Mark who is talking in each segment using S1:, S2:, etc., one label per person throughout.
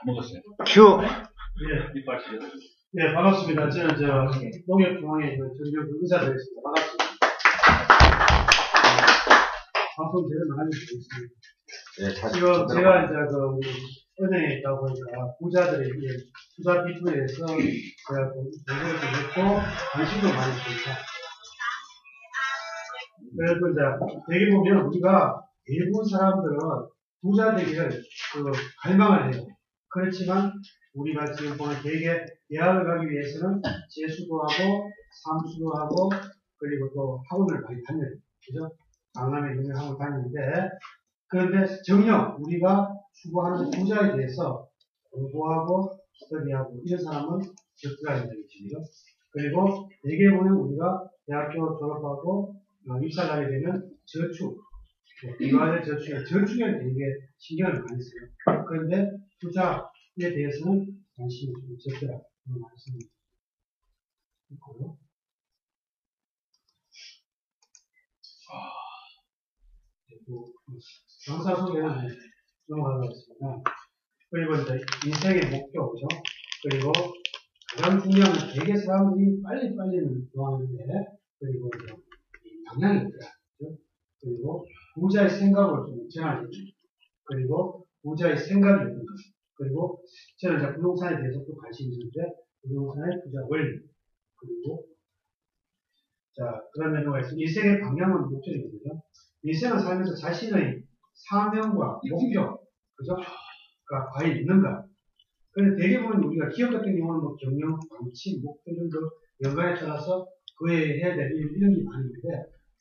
S1: 먹었어요.
S2: 큐.
S3: 네, 반갑습니다. 저는 농협중앙회 전병구 의사되겠습니다. 반갑습니다. 방송 제대로 많이 듣고 있습니다.
S2: 네,
S3: 지금 제가 이제 은행에 있다 보니까 부자들의 투자 비중에 대해서 제가 공부를 좀 했고 관심도 많이 줍니다. 그래서 이제 대개 보면 우리가 대부분 사람들은 부자 되기를 갈망을 해요. 그렇지만 우리가 지금 보면 대개 대학을 가기 위해서는 재수도 하고 삼수도 하고 그리고 또 학원을 많이 다녀요. 그죠? 강남에 있는 학원을 다니는데 그런데 정녕 우리가 추구하는 부자에 대해서 공부하고 스터디하고 이런 사람은 적지가 있는 것이죠. 그리고 대개 보면 우리가 대학교 졸업하고 입사 가게 되면 저축, 이거의 저축에 되게 신경을 많이 써요. 그런데 투자에 대해서는 관심이 좀 적더라. 그런 말씀을 있고요. 강사 소개는 넘어가겠습니다. 그리고 이제 인생의 목표, 그죠? 그리고 가장 중요한 건 되게 사람들이 빨리빨리는 좋아하는데, 그리고 이제 방향이 있더라. 그죠? 그리고 부자의 생각을 좀 정하는 것. 그리고 부자의 생각이 있는 것. 그리고 저는 이제 부동산에 대해서 또 관심이 있는데, 부동산의 투자 원리. 그리고 자, 그러면 뭐가 있습니다. 인생의 방향은 목적이거든요. 인생을 살면서 자신의 사명과 목표, 그죠? 가 과연 있는가? 그런데 대개 보면 우리가 기업 같은 경우는 뭐 경영, 방침, 목표 등도 연관에 따라서 그에 해야 될 이런 게 많이 있는데,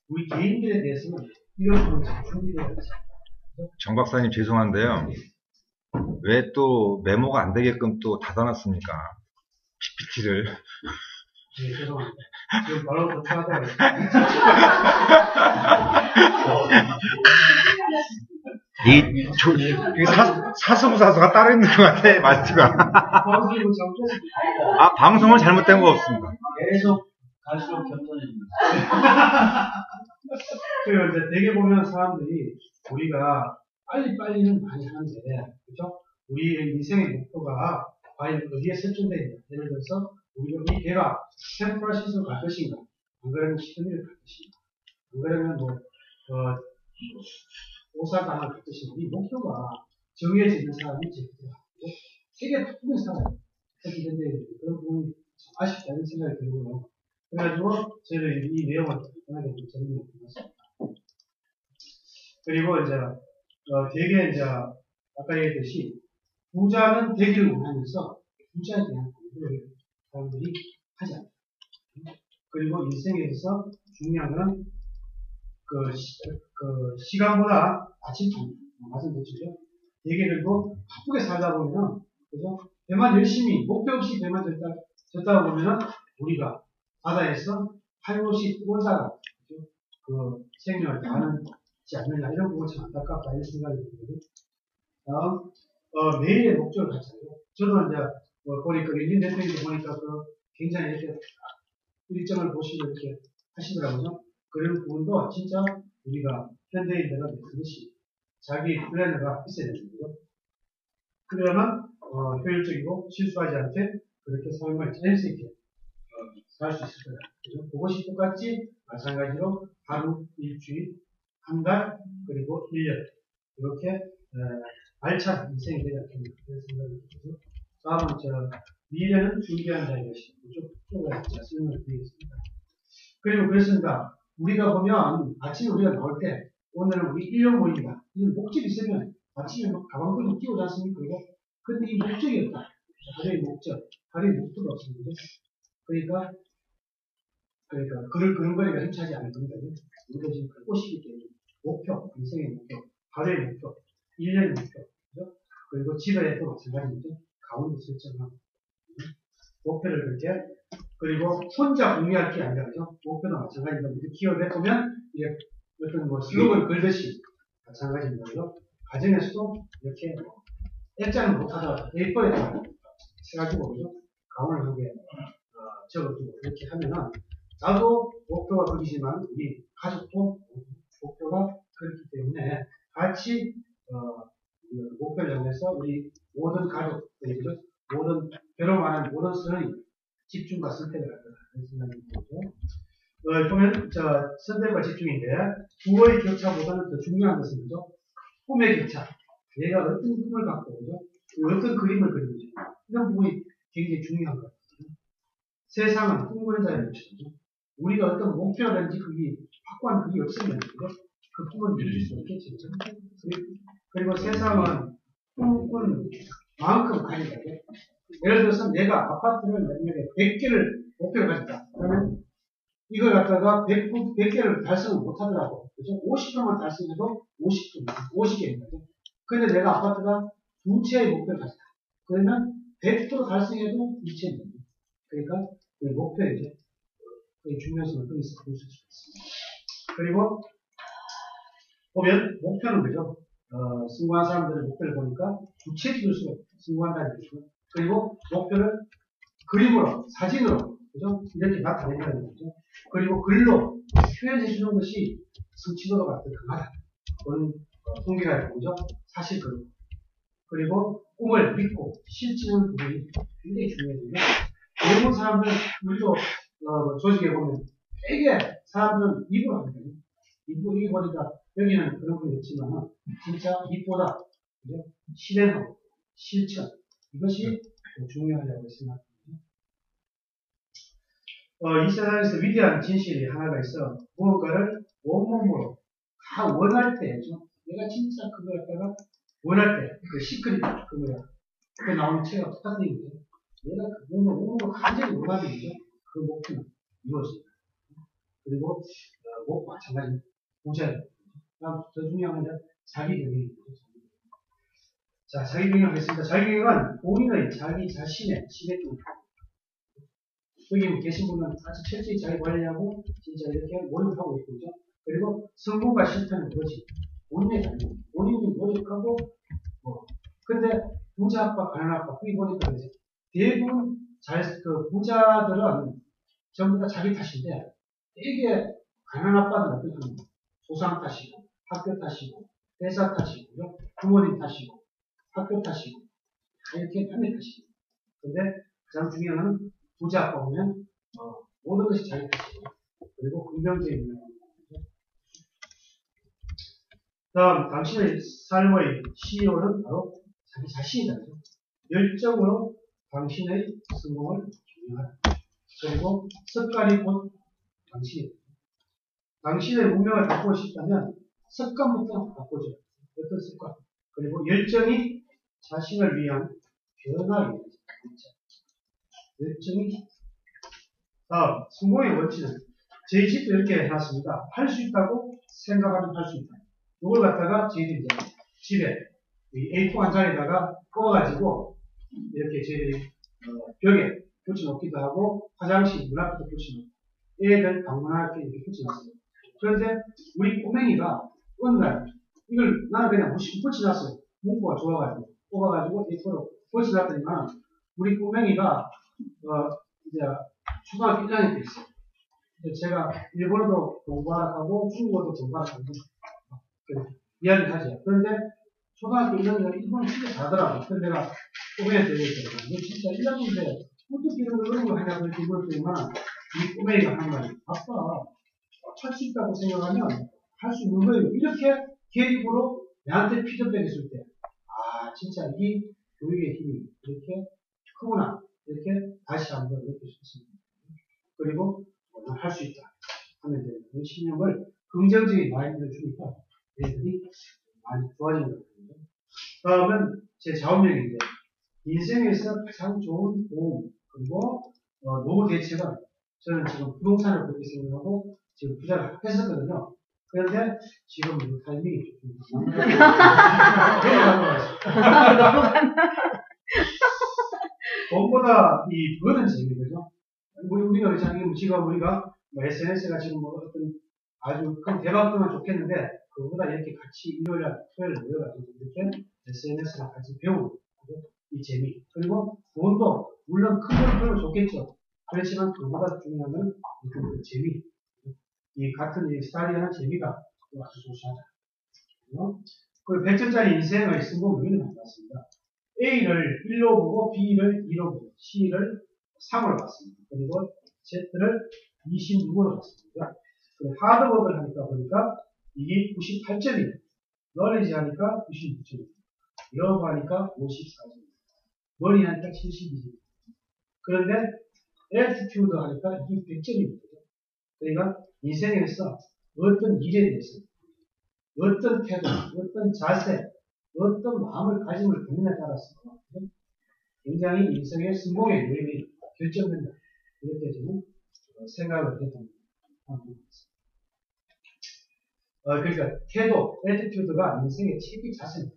S3: 우리 개인들에 대해서는 이런 부분이 잘 준비되어 있어요.
S2: 정 박사님 죄송한데요. 왜 또 메모가 안 되게끔 또 닫아놨습니까? PPT를.
S3: 네, 죄송합니다. 지금 바로 도착하다
S2: 사수부사수가 따로 있는 것 같아, 말투가. 방송은 잘못된 거 없습니다.
S1: 계속 갈수록 겸손해집니다.
S3: 그리고 이제 되게 보면 사람들이 우리가 빨리빨리는 많이 하는데, 그죠? 우리의 인생의 목표가 과연 어디에 설정되어 있냐. 예를 들어서, 우리가 이 개가 샌프란시스코를 갈 것인가, 안 그러면 시드니를 갈 것인가, 안 그러면 오사카를 갈 것인가. 이 목표가 정해져 있는 사람이 제일 세계 바쁘게 살아요. 그런 부분이 참 아쉽다, 이런 생각이 들고요. 그래가지고, 저희는 이 내용을 간단하게 좀 정리해 드렸습니다. 그리고 이제, 되게 이제, 아까 얘기했듯이, 부자는 되기를 원하면서, 부자에 대한 공부를 사람들이 하지 않아요. 그리고 인생에 있어서 중요한 건, 시간보다 아침통, 말씀드렸죠. 되게 그리고 바쁘게 살다 보면, 그죠? 배만 열심히, 목표 없이 배만 졌다 보면은, 우리가 바다에서 팔못이 뜨거운 사람, 생명을 다하지 않느냐, 이런 부분 참 안타깝다, 이런 생각이 들거든요. 다음, 매일의 목적을 갖잖아요. 저도 이제, 보니까, 윤 대통령도 보니까, 굉장히 이렇게, 일정을 보시고 이렇게 하시더라고요. 그런 부분도 진짜 우리가 현대인들은 그것이 자기 플래너가 있어야 되는 거죠. 그러면, 효율적이고 실수하지 않게 그렇게 삶을 짤 수 있게 살 수 있을 거다. 그죠? 그것이 똑같이 마찬가지로 하루, 일주일, 한 달, 그리고 1년. 이렇게, 알찬 인생이 되지 않겠나. 그런 생각이 들어서. 다음은 미래는 준비한 자의 것이고, 쪽으로 설명을 드리겠습니다. 그리고 그렇습니다. 우리가 보면, 아침에 우리가 나올 때, 오늘은 우리 1년 모임이다. 이런 목적이 있으면, 아침에 가방끈을 끼우지 않습니까? 근데 이 목적이 없다. 하루의 목표가 없습니다. 그러니까, 그런 거리가 힘차지 않을 겁니다. 우리가 지금 꽃이기 때문에, 목표, 인생의 목표, 하루의 목표, 1년의 목표, 그죠? 그리고 집에 또 마찬가지죠. 가운데 설정하고, 목표를 그렇게, 그리고 혼자 공유할 게 아니라, 그죠? 목표도 마찬가지입니다. 우리 기업에 보면, 이게 어떤 슬로건을 걸듯이 마찬가지입니다. 그죠? 가정에서도 이렇게, 액자는 못하다가 A4에다가 해가지고, 그죠? 가운을 하게, 적어두고, 이렇게 하면은, 나도 목표가 그리지만, 우리 가족도 목표가 그렇기 때문에, 같이, 목표를 정해서 우리 모든 가족, 그리고 모든 괴로워하는 모든 선의 집중과 선택을 할 거다. 그런 생각이 들죠. 보면 선택과 집중인데 부의 교차보다는 더 중요한 것은 뭐죠? 꿈의 교차. 내가 어떤 꿈을 갖고 그죠? 어떤 그림을 그리는지 이런 부분이 굉장히 중요한 것 같아요. 세상은 꿈꾸는 자의 몫이죠. 우리가 어떤 목표라든지 그게 확고한 그게 없으면 그 꿈을 이룰 수 없겠죠. 그리고 세상은 꿈꾼 만큼 가진다. 예를 들어서 내가 아파트를 만약에 100개를 목표를 가졌다. 그러면 이걸 갖다가 100개를 달성을 못하더라고. 그죠? 50%만 달성해도 50개입니다. 그런데 내가 아파트가 2채의 목표를 가졌다. 그러면 100% 달성해도 2채입니다. 그러니까 그 목표이죠. 그 중요성을 거기서 볼 수 있습니다. 그리고 보면 목표는 그죠? 승부한 사람들의 목표를 보니까 구체적으로 승부한다는 거죠. 그리고 목표를 그림으로, 사진으로, 그죠? 이렇게 나타낸다는 거죠. 그리고 글로 표현해 주는 것이 성취도가 더 강하다. 그런 통계가 있죠. 사실 그렇고. 그리고 꿈을 믿고 실천하는 부분이 굉장히 중요해요. 대부분 사람들, 우리도 조직에 보면 되게 사람들은 입으로 합니다. 입이 보니까 여기는 그런 건 없지만 진짜 입보다 그죠? 실행하고 실천 이것이 중요하다고 생각합니다. 이 세상에서 위대한 진실이 하나가 있어 무언가를 온몸으로 다 원할 때죠. 내가 진짜 그걸 갖다가 원할 때 그 시크릿 그 뭐야 그 나오는 책과 똑같은 얘기죠. 내가 그 온몸으로 완전히 원하는 거죠. 그 목표는 이루어집니다. 그리고 뭐 마찬가지 부자예요. 다음 더 중요한 건 자기경영입니다. 자, 자기경영 하겠습니다. 자기경영은 본인의 자기 자신의 지배입니다. 여기 계신 분은 아주 철저히 자기 관리하고 진짜 이렇게 노력하고 있고 그죠? 그리고 성공과 실패는 그것이 본인의 자유. 본인이 노력하고 근데 부자 아빠, 가난 아빠 그게 보니까 그러지. 대부분 부자들은 전부 다 자기 탓인데 되게 가난 아빠들은 어떻게 합니까? 조상 탓이고, 학교 탓이고, 회사 탓이고, 부모님 탓이고, 학교 탓이고, 다 이렇게 남의 탓이고. 근데 가장 중요한 건 부자 아빠 보면, 모든 것이 자기 탓이고, 그리고 긍정적인 면이 있는 다음, 당신의 삶의 CEO는 바로 자기 자신이다. 열정으로 당신의 성공을 경영하라. 그리고 습관이 곧 당신이다. 당신의 운명을 바꾸고 싶다면 습관부터 바꾸죠. 어떤 습관? 그리고 열정이 자신을 위한 변화입니다. 열정이 다음 성공의 원칙은 제 집도 이렇게 해놨습니다. 할 수 있다고 생각하면 할 수 있다. 이걸 갖다가 저희들이 이제 집에 A4 한 장에다가 꺼가지고 이렇게 저희들이 벽에 붙여놓기도 하고 화장실 문 앞에도 붙여놓고 애들 방문할 때 이렇게 붙여놨어요. 그런데 우리 꼬맹이가 어느 날 이걸 나는 그냥 무심 붙여놨어요. 문구가 좋아가지고 뽑아가지고 A4로 붙여놨더니만 우리 꼬맹이가 이제 초등학교 1학년 때 있어요. 제가 일본어도 공부하라고 하고 중국어도 공부하라고 하고 이야기를 하죠. 그런데 초등학교 1학년 때 일본어 진짜 잘하더라고요. 그래서 내가 꼬맹이한테 얘기했거든요. 너 진짜 1학년인데 어떻게 이런 걸 하냐고 이렇게 물었더니만 우리 꼬맹이가 하는 말이 아빠 할 수 있다고 생각하면 할 수 있는 거예요. 이렇게 계획으로 나한테 피드백 했을 때 진짜 이 교육의 힘이 이렇게 크구나 이렇게 다시 한번 느낄 수 있습니다. 그리고 할 수 있다 하면 되는 그 신념을 긍정적인 마인드를 주니까 얘들이 많이 좋아지는 것 같아요. 다음은 제 좌우명인데 인생에서 가장 좋은 도움 그리고 노후 대책은 저는 지금 부동산을 그렇게 생각하고 지금 투자를 했었거든요. 그런데 지금 이 타이밍이 좀 돈보다 이 버는 재미죠. 우리가 지금 우리가 SNS가 지금 어떤 아주 큰 대박이면 좋겠는데 그거보다 이렇게 같이 일요일날 토요일 모여가지고 이렇게 SNS랑 같이 배우는 이 재미 그리고 돈도 물론 큰 돈 별로 좋겠죠. 그렇지만 그보다 중요한 건 그 재미 이 같은 이 스타일이 하는 재미가 아주 소소하다. 그 100점짜리 인생의 승부는 이렇게 나왔습니다. A를 1로 보고 B를 2로 보고 C를 3으로 봤습니다. 그리고 Z를 26으로 봤습니다. 하드워크를 하니까 보니까 이게 98점이에요. 너리지 하니까 96점이에요. 영어 하니까 54점이에요. 머리 하니까 72점이에요. 그런데 애티튜드 하니까 이게 100점입니다. 그러니까 인생에서 어떤 일에 대해서 어떤 태도, 어떤 자세, 어떤 마음을 가짐을 갖느냐에 따라서 굉장히 인생의 성공의 요인이 결정된다. 이렇게 저는 생각을 했던 겁니다. 그러니까 태도, 애티튜드가 인생의 책임 자세입니다.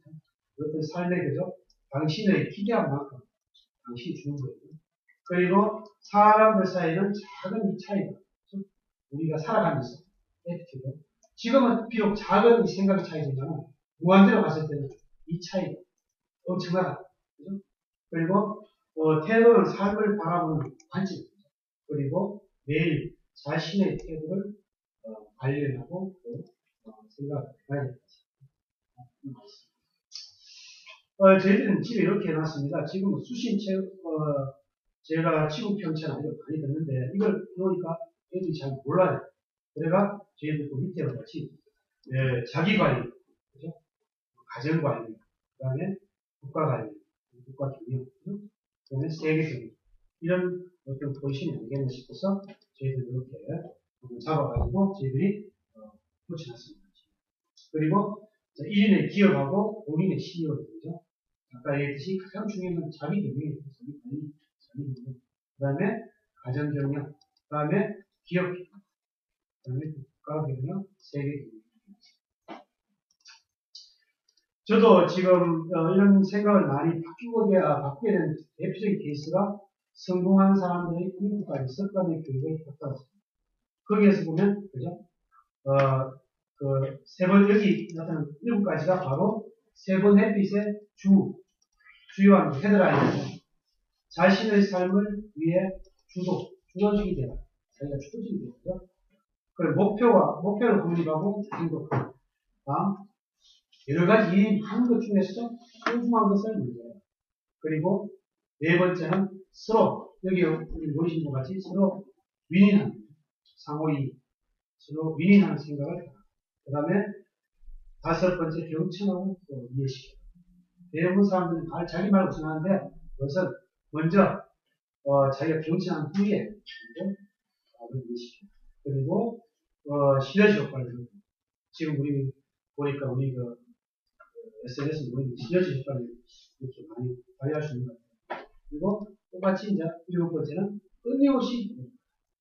S3: 어떤 삶의 그죠? 당신의 기대한 만큼 당신이 주는 거예요. 그리고 사람들 사이에는 작은 이 차이가 우리가 살아가면서 애티튜드 지금은 비록 작은 이 생각의 차이지만 무한대로 갔을 때는 이 차이가 엄청나다. 그죠? 그리고 태도는 삶을 바라보는 관점입니다. 그리고 매일 자신의 태도를 관리하고 생각해야 됩니다. 저희들은 집에 이렇게 해놨습니다. 지금 수신 제가 지구 편찬을 많이 듣는데 이걸 보니까 애들이 잘 몰라요. 그래가 저희들 그 밑에와 같이 자기관리, 그죠? 가정관리, 그 다음에 국가관리, 국가경영, 그 다음에 세계경영 이런 어떤 포지션이 아니겠나 싶어서 저희들 이렇게 잡아가지고 저희들이 붙여놨습니다. 그리고 1인의 기업하고 본인의 CEO죠. 아까 얘기했듯이 가장 중요한 건 자기 경영이에요. 자기 관리, 자기 경영. 그 다음에 가정 경영, 그 다음에 기업 경영, 그 다음에 국가 경영, 세계 경영. 저도 지금 이런 생각을 많이 바꾸게 된 대표적인 케이스가 성공한 사람들의 일부까지 습관의 교육을 바꿔왔습니다. 거기에서 보면, 그죠? 여기 나타나는 7가지가 바로 7 햇빛의 주요한 헤드라인이죠. 자신의 삶을 위해 주도적이 되라. 자기가 주도적이 되죠. 그리고 목표를 확립하고 행동하라. 여러 가지 일 하는 것 중에서 소중한 것을 문제해요. 그리고 네 번째는 서로, 여기 보이신 것 같이 서로 윈윈하는, 상호이, 서로 윈윈하는 생각을 해라. 그 다음에 5번째 경청하고 또 이해시켜요. 대부분 사람들은 자기 말을 전하는데 그것은 먼저 자기가 경청한 후에 답을 이해시켜요. 그리고 시너지 효과를 줍니다. 지금 우리 보니까 우리 SNS 보면 시너지 효과를 이렇게 많이 발휘할 수 있는 것 같아요. 그리고 똑같이 이제 7번째는 끊임없이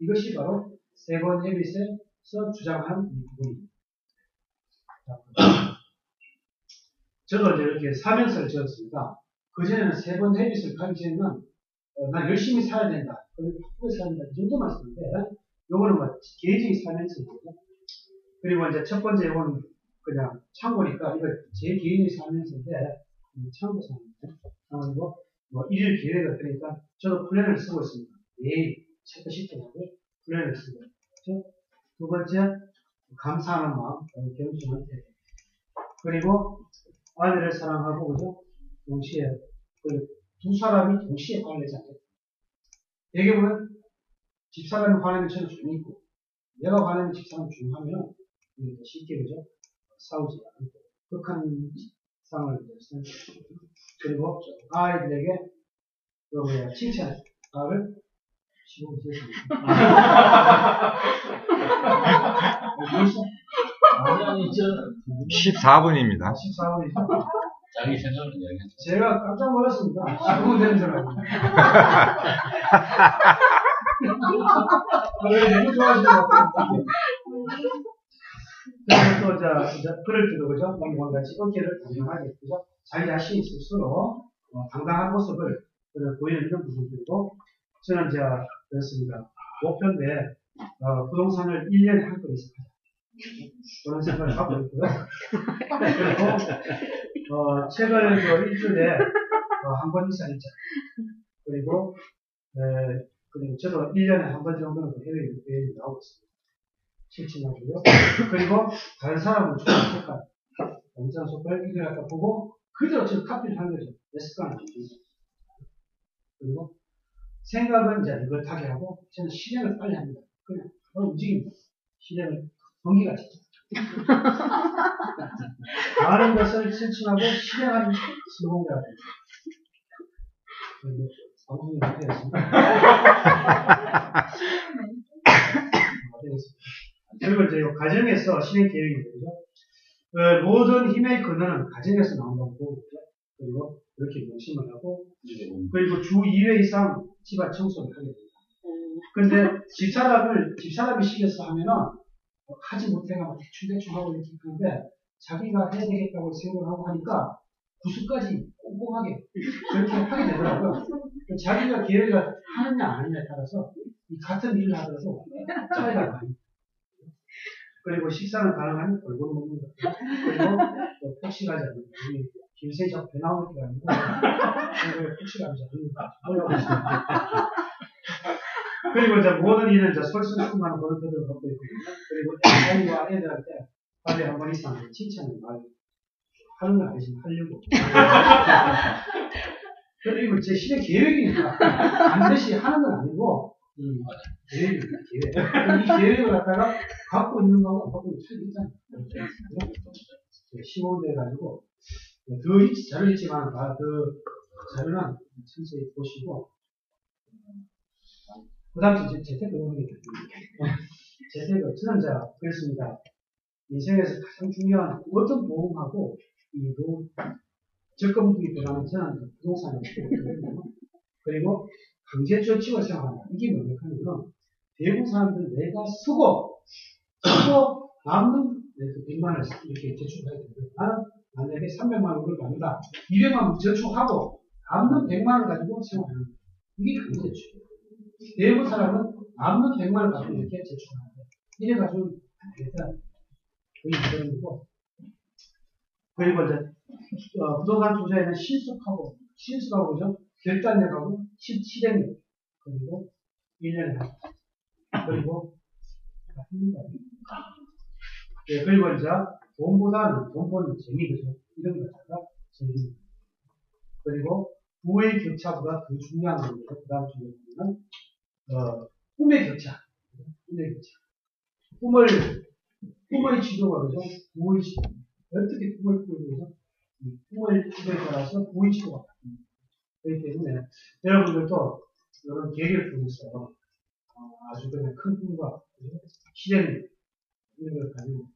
S3: 이것이 바로 7 헤빗에서 주장하는 이 부분입니다. 저도 이제 이렇게 사면서를 지었습니다. 그전에는 7 헤빗을 가기 전에는 난 열심히 살아야 된다. 바쁘게 살아야 된다. 이 정도만 썼는데 요거는 뭐 개인적인 사면서거든요. 그리고 이제 첫 번째 요거는 그냥 참고니까 이거 제 개인의 사면서인데 참고 사면서 그리고 뭐 일일 계획을 그러니까 저도 플랜을 쓰고 있습니다. 매일 체크시트를 하고 플랜을 쓰고 있죠. 두 번째 감사하는 마음, 겸손한 태도. 그리고 아내를 사랑하고 그죠? 동시에 두 사람이 동시에 화를 내지 않겠다. 여기 보면 집사람이 화내면 저는 조용히 있고 내가 화내면 집사람이 조용하면 쉽게 그죠? 싸우지 않고 극한 상황을 그리고 아이들에게 칭찬을 시고 있습니다.
S1: 아니,
S2: 14분입니다.
S3: 14분이죠.
S1: 자기 생각은 이야기했죠.
S3: 제가 깜짝 놀랐습니다. 15분 되는 줄 알고. 너무 좋아하시는 것 같아요. 그래서 또, 그럴 때도, 그죠? 같이 어깨를 당당하게, 그죠? 자기 자신이 스스로 당당한 모습을 보이는 이런 부분들이고, 저는 그렇습니다. 목표인데, 부동산을 1년에 한 건씩 하자. 그런 생각을 하고 있고요. 그리고, 책을 일주일에 한 번 이상 읽자. 그리고 저도 1년에 한 번 정도는 해외에 나오고 있습니다. 실천하고요. 그리고 다른 사람은 좋은 색깔, 연장 속도를 이걸 갖다 보고 그대로 지금 카피를 하는 거죠. 내 습관을 만드는 거죠. 그리고 생각은 이제 느긋하게 하고 저는 실행을 빨리 합니다. 그냥 바로 움직입니다. 실행을 번개같이. 아는 것을 실천하고 실행하는 성공자가 됩니다. 그리고 방송이 못되었습니다. 그리고 이제 가정에서 실행 계획이 되죠. 모든 힘의 근원은 가정에서 나온다고 보고 있죠. 그리고 이렇게 명심을 하고 그리고 주 2회 이상 집안 청소를 하게 됩니다. 근데 집사람이 시켜서 하면은 하지 못해가 대충 하고 이렇게 하는데 자기가 해야 되겠다고 생각을 하고 하니까 구수까지 꼼꼼하게 그렇게 하게 되더라고요. 자기가 계획을 하느냐 안 하느냐에 따라서 이 같은 일을 하더라도 차이가 많이. 그리고 식사는 가능하면 골고루 먹는 것. 그리고 또 폭식하지 않는 것. 김세적 배 나오는 게 아니고 폭식하지 않는 것. 그리고 이제 모든 일은 이제 솔선수범하는 버릇들을 갖고 있거든요. 그리고 아이와 애들한테 하루에 한 번 이상 칭찬을 많이 하는 건 아니지만 하려고. 그리고 제 실행 계획이니까 반드시 하는 건 아니고 계획입니다. 계획. 이 계획을 갖다가 갖고 있는 거하고 안 갖고 있는 차이가 있잖아요. 시범돼 가지고 더 자료 있지만 그 자료는 천천히 보시고 그 다음 재테크 의혹이 재테크 저는 그랬습니다. 인생에서 가장 중요한 어떤 보험하고 이 적금 투입보다는 저는 부동산을 투입했거든요. 그리고 강제저축을 생각한다. 이게 뭡니까 하면 대부분 사람들은 내가 쓰고 남는 100만 원을 이렇게 저축해야 되는데 나는 만약에 300만 원을 받는다. 200만 원 저축하고 남는 100만 원 가지고 생활하는 거예요. 이게 강제저축이에요. 대부분 사람은 남는 100만 원 가지고 이렇게 저축하는데 이래가지고 안 되겠다. 거의 이런 거고. 그리고 이제 부동산 투자에는 신속하고 그죠? 결단력하고 실행력 그리고 1년에 한 그리고 네, 그리고 이제 돈보다는 돈 버는 재미 그죠? 이런 거 갖다가 재미 그리고 부의 격차보다 더 중요한 건데 그 다음 중요한 거는 꿈의 격차 꿈의 지도가 그죠? 부의 지도 어떻게 꿈을 꾸고 이 꿈의 지도에 따라서 부의 지도가 바뀝니다. 그렇기 때문에 여러분들도 이런 계기를 통해서 아주 그냥 큰 꿈과 실행 이런 걸 가지고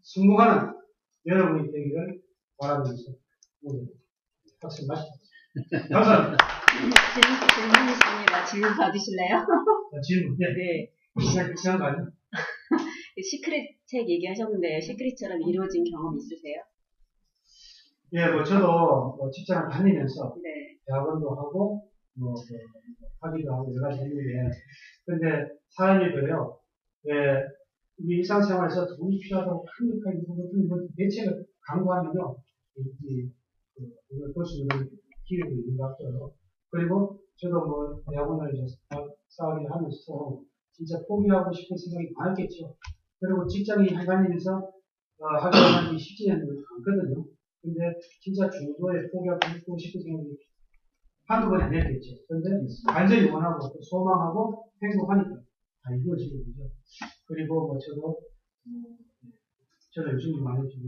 S3: 성공하는 여러분이 되기를 바라면서 오늘 박수 마시겠습니다. 감사합니다.
S4: 질문 있습니다. 질문 받으실래요?
S3: 질문. 네. 이상한 거 아니야?
S4: 시크릿 책 얘기하셨는데요. 시크릿처럼 이루어진 경험 있으세요?
S3: 예, 저도 직장을 다니면서
S4: 네.
S3: 대학원도 하고 학위도 하고 여러 가지 했는데 근데 사람이 그래요. 우리 일상생활에서 돈이 필요하다고 강력하게 이런 대책을 강구하면요 이걸 볼 수 있는 기회가 있는 것 같고요. 그리고 저도 대학원을 쌓기를 하면서 진짜 포기하고 싶은 생각이 많았겠죠. 그리고 직장인 다니면서 학교를 하기 쉽지 않거든요. 근데 진짜 중도에 포기하고 싶은 생각이 한두 번이 아니었겠죠. 그런데 간절히 원하고 또 소망하고 행복하니까 다 이루어지는 거죠. 그리고 저도 요즘 많이 좀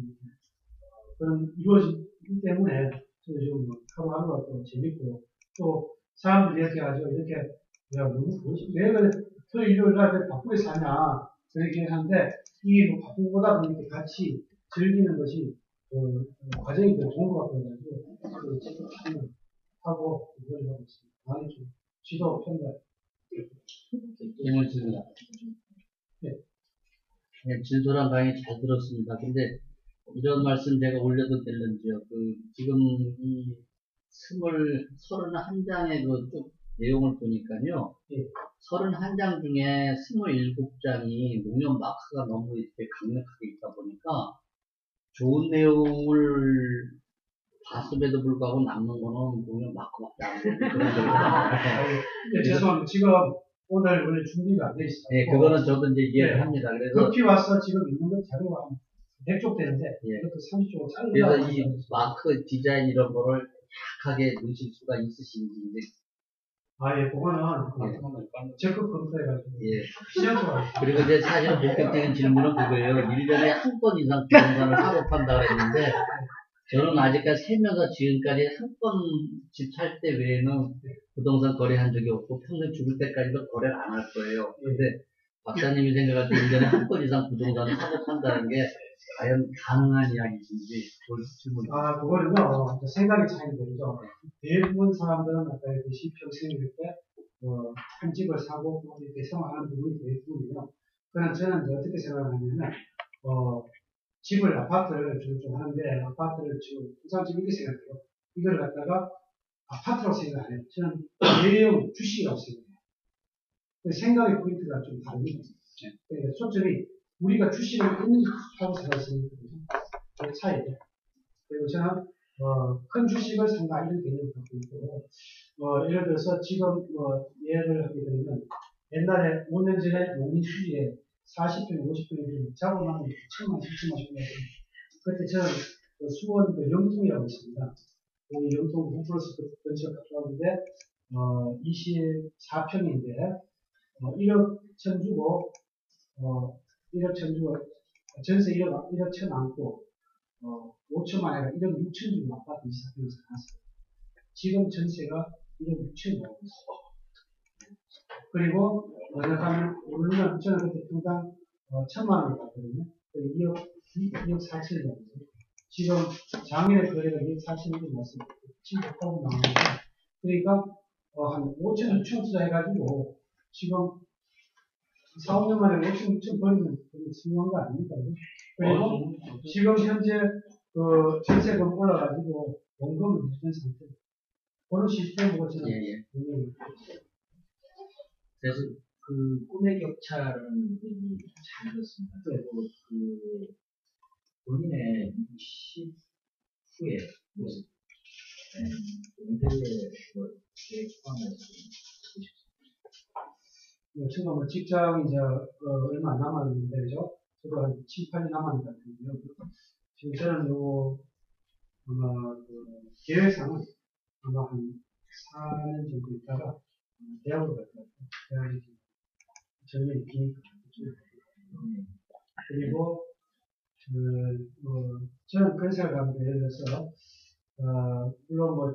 S3: 그런 이루어지기 때문에 저도 좀 하루하루가 또 재밌고 또 사람들이 이렇게 하죠. 이렇게 야 너무 왜 그래 토요일 일요일 날 바쁘게 사냐 그렇게 하는데 이 바쁜 거다 보니까 같이 즐기는 것이 과정이 더 좋은 것 같아가지고 책을 하고 이걸 하고 있습니다. 많이 좀 지도 편달.
S1: 질문입니다.
S3: 네.
S1: 네, 진솔한 강의 잘 들었습니다. 근데 이런 말씀 제가 올려도 될는지요? 지금 이 31장의 쭉 내용을 보니까요.
S3: 네.
S1: 31장 중에 27장이 농협 마크가 너무 이렇게 강력하게 있다 보니까 좋은 내용을 봤음에도 불구하고 남는 거는 농협 마크밖에 안 되는 그런 거예요.
S3: 네, 죄송합니다. 지금 오늘 준비가 안 돼 있어요.
S1: 네, 그거는 저도 이제 이해를 합니다. 그래서
S3: 급히 와서 지금 있는 건 자료가 100쪽 되는데,
S1: 예.
S3: 이것도 30쪽으로
S1: 그래서
S3: 잘라.
S1: 이 마크 디자인 이런 거를 약하게 넣으실 수가 있으신지, 이제,
S3: 예, 그거는, 적극 검토해가지고.
S1: 예.
S3: 시험적으로.
S1: 그리고 이제 사실 본격적인 질문은 그거예요. 1년에 한 건 이상 부동산을 사고 판다고 했는데, 저는 아직까지 살면서 지금까지 한 번 집 살 때 외에는 부동산 거래한 적이 없고, 평생 죽을 때까지도 거래를 안 할 거예요. 근데 박사님이 생각할 때 1년에 한 건 이상 부동산을 사고 판다는 게 과연 가능한 이야기인지 그걸 질문.
S3: 그거는요, 생각이 차이는 되죠. 대부분 사람들은 아까 얘기했듯이 평생 이럴 때, 한 집을 사고 또 이렇게 생활하는 부분이 대부분이에요. 그러나 저는 이제 어떻게 생각하냐면, 집을, 아파트를 주로 좀 하는데, 아파트를 지금, 우선 지금 이렇게 생각해요. 이걸 갖다가 아파트라고 생각 안 해요. 저는 대형 주식이라고 생각해요. 그 생각의 포인트가 좀 다릅니다. 그러니까 초점이 우리가 주식을 하고 살았으니까, 그 차이죠. 그리고 저는, 큰 주식을 산다, 이런 개념을 갖고 있고, 예를 들어서 지금, 예를 하게 되면, 옛날에 5년 전에 농민 수지에 40평, 50평이 작업하면 7만, 7만, 10만. 그때 저는 수원 영통이라고 있습니다. 거기 영통 부플러스 근처에 가까운데, 24평인데, 1억 천 주고, 1억 천 주고, 전세 1억 천 안고, 5천만 원에 1억 6천 주고 아파트 24평에서 살았어요. 지금 전세가 1억 6천이 나오고 있어요. 그리고, 약간, 오르면, 저는 그때 평당, 1,000만 원을 받거든요. 2억 4천이 나오거든요. 지금, 작년에 거래가 2억 4천이 났어요. 지금 가까운 나오는데, 그러니까, 한 5천, 6천 투자해가지고, 지금, 4, 5년 만에 5천, 6천 버리면 되게 중요한 거 아닙니까? 그리고, 지금 현재, 전세금 올라가지고, 원금을 내주는 상태. 그런 시스템 보고 저는,
S5: 그래서 그 꿈의 격차라는 얘기 잘 들었습니다. 그리고 그 본인의 20 후에 은퇴의 계획 포함해서
S3: 친구가 직장이 이제 얼마 안 남았는데, 그죠? 저도 한 7, 8년 남았는 것 같은데요. 지금 저는 아마 계획상은 아마 한 4년 정도 있다가 대학을 갈 것 같아요. 대학이 전년이 기니까. 그리고 저는 그런 생각을 합니다. 예를 들어서 물론